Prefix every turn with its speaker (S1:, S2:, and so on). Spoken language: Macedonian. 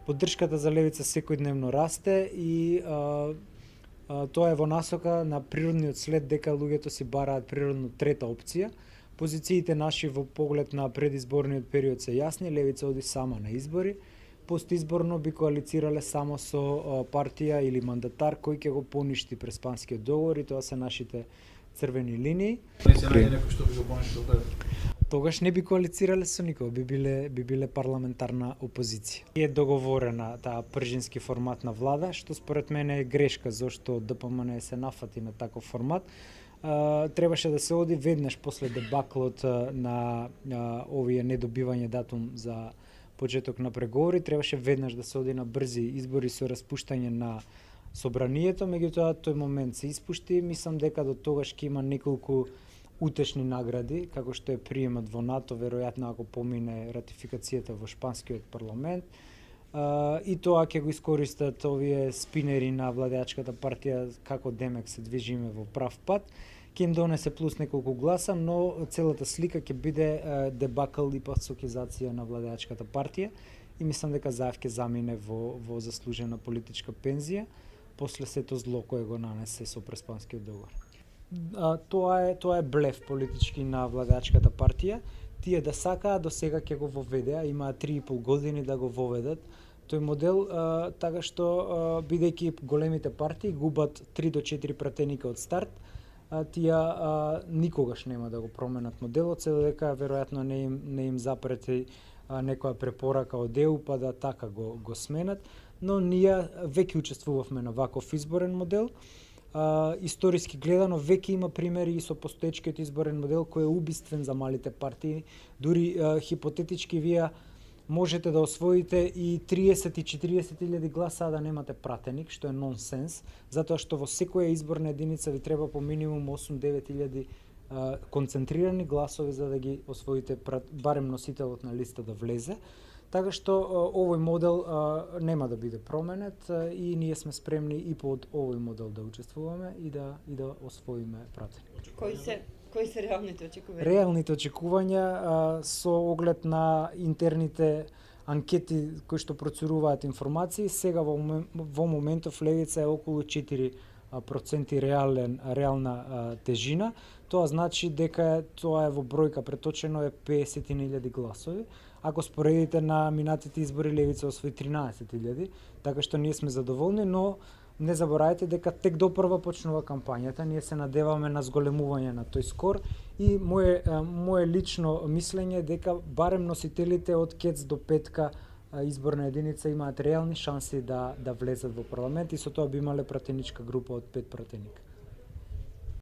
S1: Поддршката за левица секојдневно расте и тоа е во насока на природниот след дека луѓето си бараат природно трета опција. Позициите наши во поглед на предизборниот период се јасни, левица оди сама на избори. Постизборно би коалицирале само со партија или мандатар кој ќе го поништи Преспанскиот договор и тоа се нашите црвени линии.
S2: Не се најде некој што би го поништил
S1: Тогаш не би коалицирале со никој, би биле парламентарна опозиција. Е договорена таа пржински формат на влада, што според мене е грешка зашто ДПМН се нафати на таков формат. Требаше да се оди веднаш после дебаклот на овие недобивање датум за почеток на преговори, требаше веднаш да се оди на брзи избори со распуштање на собранието, меѓутоа тој момент се испушти. Мислам дека до тогаш ќе има неколку утешни награди, како што е приемот во НАТО, веројатно ако помине ратификацијата во шпанскиот парламент. И тоа ќе го искористат овие спинери на владеачката партија како демек се движиме во прав пат. Ќе им донесе плюс неколку гласа, но целата слика ќе биде дебакл и пасокизација на владеачката партија и мислам дека Заев ќе замине во заслужена политичка пензија после сето зло кое го нанесе со Преспанскиот договор. Тоа е блеф политички на владеачката партија. Тие да сакаат до сега ќе го воведеа, имаат 3,5 години да го воведат тој модел, така што бидејќи големите партии губат 3 до 4 пратеника од старт, тие никогаш нема да го променат моделот, се додека веројатно не им запрети некоја препорака од ЕУ па да така го сменат, но ние веќе учествувавме на ваков изборен модел. Историски гледано веќе има примери и со постоечкиот изборен модел кој е убиствен за малите партии. Дури хипотетички вие можете да освоите и 30 и 40 илјади гласа да немате пратеник, што е нонсенс, затоа што во секоја изборна единица ви треба по минимум 8-9 илјади концентрирани гласови за да ги освоите барем носителот на листа да влезе. Така што овој модел нема да биде променет и ние сме спремни и под овој модел да учествуваме и да освоиме пратеник.
S3: Кои се реалните очекувања?
S1: Реалните очекувања со оглед на интерните анкети кои што процуруваат информации, сега во моментов левица е околу 4% реална тежина. Тоа значи дека тоа е во бројка преточено е 50.000 гласови. Ако споредите на минатите избори, левица освои 13.000, така што ние сме задоволни, но не заборавајте дека тек допрва почнува кампањата, ние се надеваме на зголемување на тој скор и мое лично мислење е дека барем носителите од КЕЦ до петка изборна единица имаат реални шанси да влезат во парламент и со тоа би имале пратеничка група од 5 пратеника.